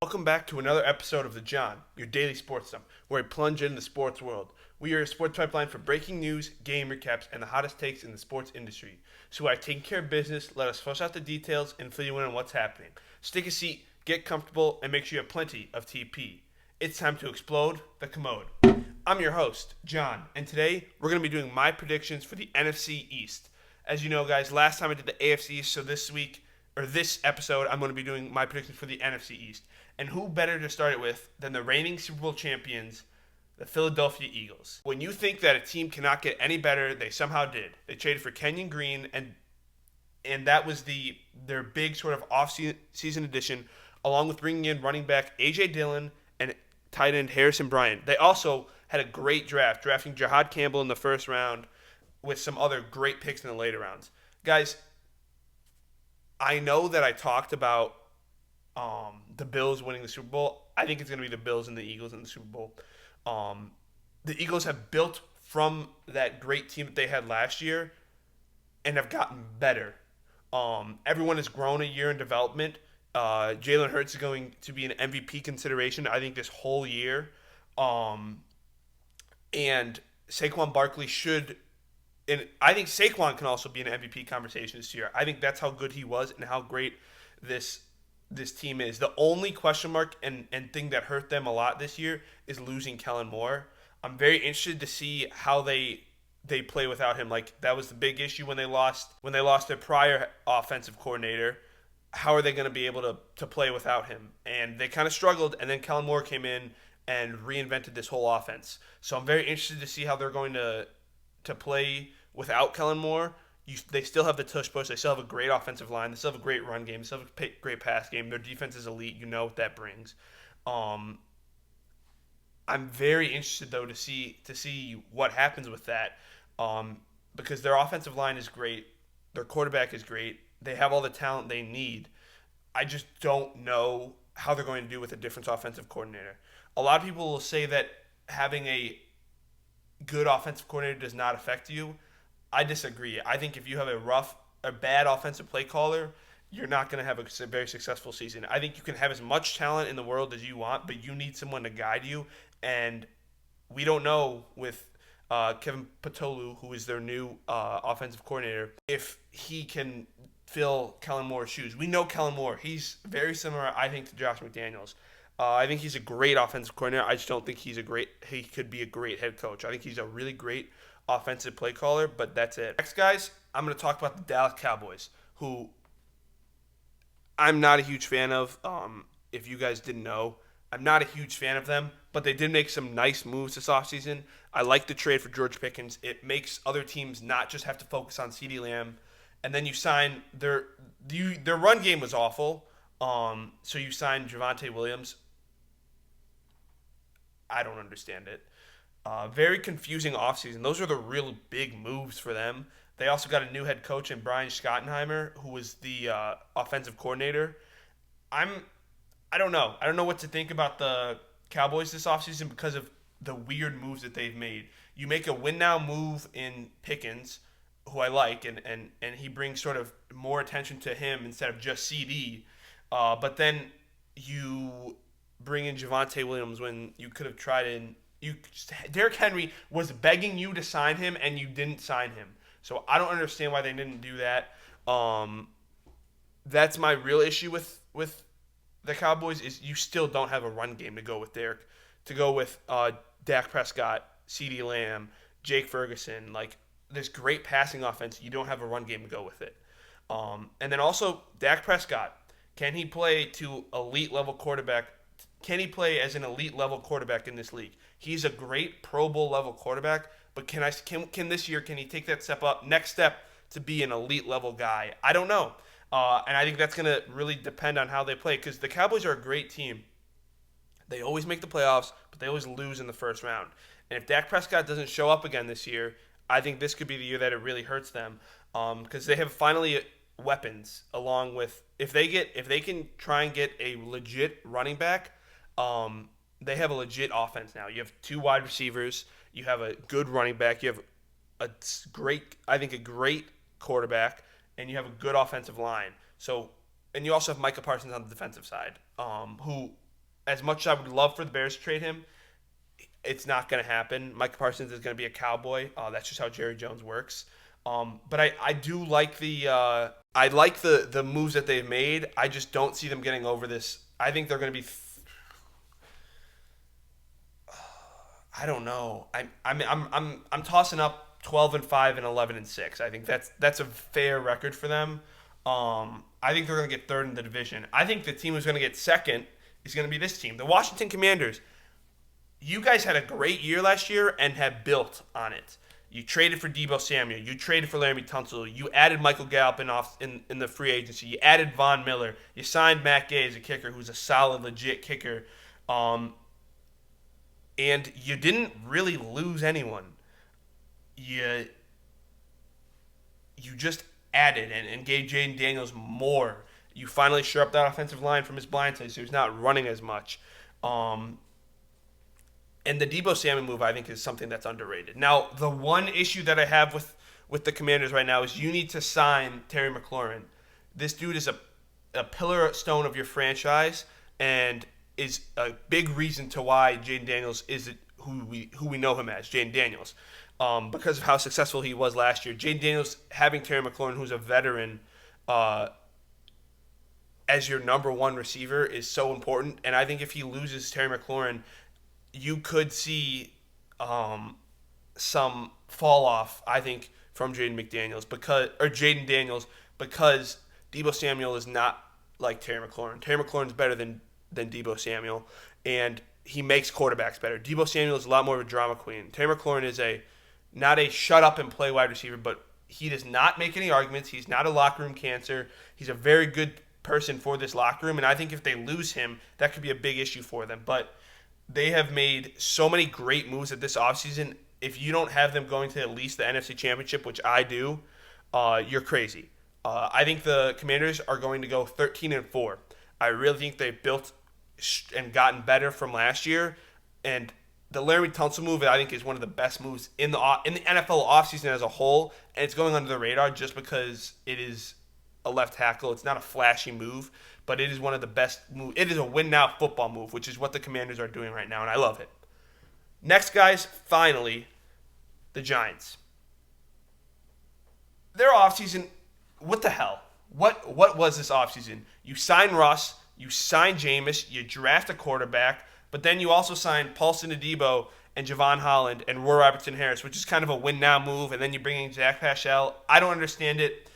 Welcome back to another episode of The John, your daily sports dump, where we plunge into the sports world. We are a sports pipeline for breaking news, game recaps, and the hottest takes in the sports industry. So by taking care of business, let us flush out the details and fill you in on what's happening. So take a seat, get comfortable, and make sure you have plenty of TP. It's time to explode the commode. I'm your host, John, and today we're going to be doing my predictions for the NFC East. As you know, guys, last time I did the AFC East, so this episode, I'm going to be doing my predictions for the NFC East. And who better to start it with than the reigning Super Bowl champions, the Philadelphia Eagles. When you think that a team cannot get any better, they somehow did. They traded for Kenyon Green, and that was their big sort of off-season addition, along with bringing in running back A.J. Dillon and tight end Harrison Bryant. They also had a great draft, drafting Jahad Campbell in the first round with some other great picks in the later rounds. Guys, I know that I talked about the Bills winning the Super Bowl. I think it's going to be the Bills and the Eagles in the Super Bowl. The Eagles have built from that great team that they had last year and have gotten better. Everyone has grown a year in development. Jalen Hurts is going to be an MVP consideration, I think, this whole year. And Saquon Barkley should... And I think Saquon can also be an MVP conversation this year. I think that's how good he was and how great this team is. The only question mark and thing that hurt them a lot this year is losing Kellen Moore. I'm very interested to see how they play without him. Like, that was the big issue when they lost their prior offensive coordinator. How are they going to be able to play without him? And they kind of struggled, and then Kellen Moore came in and reinvented this whole offense. So I'm very interested to see how they're going to play without Kellen Moore. They still have the tush push. They still have a great offensive line. They still have a great run game. They still have a great pass game. Their defense is elite. You know what that brings. I'm very interested, though, to see what happens with that, because their offensive line is great. Their quarterback is great. They have all the talent they need. I just don't know how they're going to do with a different offensive coordinator. A lot of people will say that having a good offensive coordinator does not affect you. I disagree. I think if you have a bad offensive play caller, you're not going to have a very successful season. I think you can have as much talent in the world as you want, but you need someone to guide you. And we don't know with Kevin Patolu, who is their new offensive coordinator, if he can fill Kellen Moore's shoes. We know Kellen Moore. He's very similar, I think, to Josh McDaniels. I think he's a great offensive coordinator. I just don't think he could be a great head coach. I think he's a really great offensive play caller, but that's it. Next, guys, I'm going to talk about the Dallas Cowboys, who I'm not a huge fan of. If you guys didn't know, I'm not a huge fan of them, but they did make some nice moves this offseason. I like the trade for George Pickens. It makes other teams not just have to focus on CeeDee Lamb. And then you sign their run game was awful. So you signed Javonte Williams. I don't understand it. Very confusing offseason. Those are the real big moves for them. They also got a new head coach in Brian Schottenheimer, who was the offensive coordinator. I don't know. I don't know what to think about the Cowboys this offseason because of the weird moves that they've made. You make a win-now move in Pickens, who I like, and he brings sort of more attention to him instead of just CD. But then you bring in Javonte Williams when you could have tried in. Derrick Henry was begging you to sign him, and you didn't sign him. So I don't understand why they didn't do that. That's my real issue with the Cowboys is you still don't have a run game to go with Dak Prescott, CeeDee Lamb, Jake Ferguson. Like, this great passing offense, you don't have a run game to go with it. And then also Dak Prescott, can he play to elite level quarterback? Can he play as an elite level quarterback in this league? He's a great Pro Bowl level quarterback, but can this year he take that next step to be an elite level guy? I don't know. And I think that's going to really depend on how they play, because the Cowboys are a great team. They always make the playoffs, but they always lose in the first round. And if Dak Prescott doesn't show up again this year, I think this could be the year that it really hurts them, because they have finally weapons. Along with if they can try and get a legit running back, they have a legit offense now. You have two wide receivers, you have a good running back, you have a great quarterback, and you have a good offensive line. So, and you also have Micah Parsons on the defensive side, who as much as I would love for the Bears to trade him, it's not going to happen. Micah Parsons is going to be a Cowboy. That's just how Jerry Jones works. But I do like the moves that they've made. I just don't see them getting over this. I think they're going to be. I don't know. I'm tossing up 12-5 and 11-6. I think that's a fair record for them. I think they're going to get third in the division. I think the team who's going to get second is going to be this team, the Washington Commanders. You guys had a great year last year and have built on it. You traded for Deebo Samuel. You traded for Laremy Tunsil. You added Michael Gallup in the free agency. You added Von Miller. You signed Matt Gay as a kicker, who's a solid, legit kicker. And you didn't really lose anyone. You just added and gave Jaden Daniels more. You finally shore up that offensive line from his blind side, so he's not running as much. And the Deebo Samuel move, I think, is something that's underrated. Now, the one issue that I have with the Commanders right now is you need to sign Terry McLaurin. This dude is a pillar stone of your franchise and is a big reason to why Jaden Daniels is who we know him as, Jaden Daniels. Because of how successful he was last year. Jaden Daniels, having Terry McLaurin, who's a veteran, as your number one receiver is so important. And I think if he loses Terry McLaurin, you could see some fall off, I think, from Jaden Daniels because Deebo Samuel is not like Terry McLaurin. Terry McLaurin is better than Deebo Samuel, and he makes quarterbacks better. Deebo Samuel is a lot more of a drama queen. Terry McLaurin is not a shut up and play wide receiver, but he does not make any arguments. He's not a locker room cancer. He's a very good person for this locker room, and I think if they lose him, that could be a big issue for them. But they have made so many great moves at this offseason. If you don't have them going to at least the NFC Championship, which I do, you're crazy. I think the Commanders are going to go 13-4. I really think they've built and gotten better from last year. And the Laremy Tunsil move, I think, is one of the best moves in the NFL offseason as a whole. And it's going under the radar just because it is a left tackle. It's not a flashy move, but it is one of the best moves. It is a win-now football move, which is what the Commanders are doing right now, and I love it. Next, guys, finally, the Giants. Their offseason, what the hell? What was this offseason? You sign Russ, you sign Jameis, you draft a quarterback, but then you also sign Paulson Adebo and Javon Holland and Roy Robertson-Harris, which is kind of a win-now move, and then you bring in Zach Pascal. I don't understand it.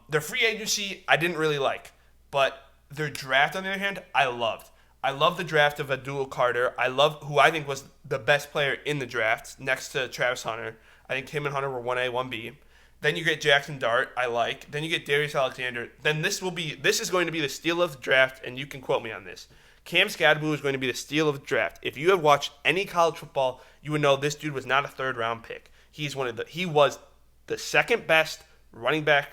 Their free agency, I didn't really like. But their draft, on the other hand, I loved. I love the draft of Abdul Carter. I love who I think was the best player in the draft next to Travis Hunter. I think him and Hunter were 1A, 1B. Then you get Jackson Dart, I like. Then you get Darius Alexander. Then this is going to be the steal of the draft, and you can quote me on this. Cam Skadaboo is going to be the steal of the draft. If you have watched any college football, you would know this dude was not a third-round pick. He was the second best running back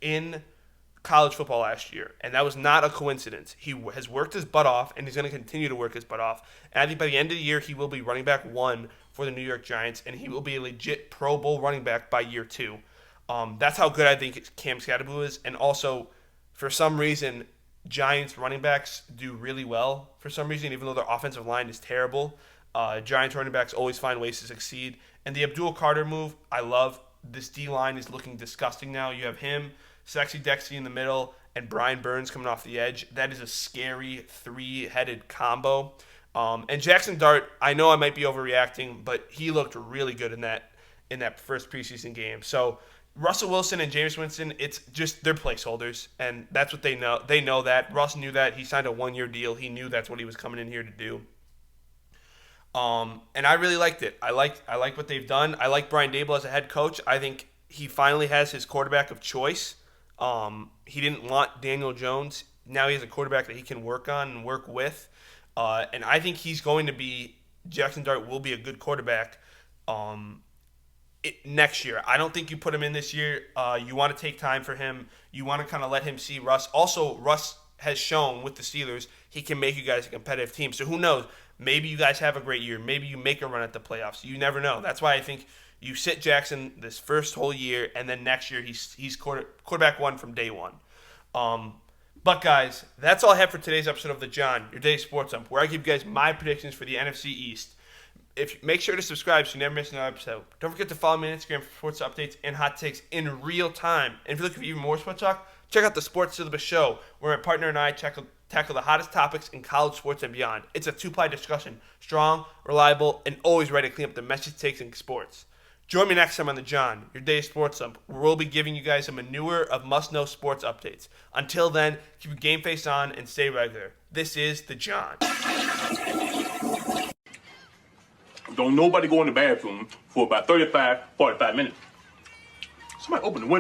in college football last year, and that was not a coincidence. He has worked his butt off, and he's going to continue to work his butt off. And I think by the end of the year, he will be running back 1 for the New York Giants, and he will be a legit Pro Bowl running back by year 2. That's how good I think Cam Skadaboo is. And also, for some reason, Giants running backs do really well. For some reason, even though their offensive line is terrible, Giants running backs always find ways to succeed. And the Abdul Carter move, I love. This D-line is looking disgusting now. You have him, Sexy Dexy in the middle, and Brian Burns coming off the edge. That is a scary 3-headed combo. And Jackson Dart, I know I might be overreacting, but he looked really good in that first preseason game. So Russell Wilson and Jameis Winston, it's just they're placeholders, and that's what they know. They know that. Russ knew that. He signed a 1-year deal. He knew that's what he was coming in here to do. And I really liked it. I like what they've done. I like Brian Daboll as a head coach. I think he finally has his quarterback of choice. He didn't want Daniel Jones. Now he has a quarterback that he can work on and work with. And I think Jackson Dart will be a good quarterback next year. I don't think you put him in this year. You want to take time for him. You want to kind of let him see Russ. Also, Russ has shown with the Steelers he can make you guys a competitive team. So who knows? Maybe you guys have a great year. Maybe you make a run at the playoffs. You never know. That's why I think you sit Jackson this first whole year, and then next year he's quarterback 1 from day 1. But guys, that's all I have for today's episode of The John, your daily sports ump, where I give you guys my predictions for the NFC East. Make sure to subscribe so you never miss another episode. Don't forget to follow me on Instagram for sports updates and hot takes in real time. And if you're looking for even more sports talk, check out the Sports Syllabus Show, where my partner and I tackle the hottest topics in college sports and beyond. It's a two-ply discussion, strong, reliable, and always ready to clean up the messy takes in sports. Join me next time on The John, your daily sports ump, where we'll be giving you guys a manure of must-know sports updates. Until then, keep your game face on and stay regular. This is The John. Don't nobody go in the bathroom for about 35, 45 minutes. Somebody open the window.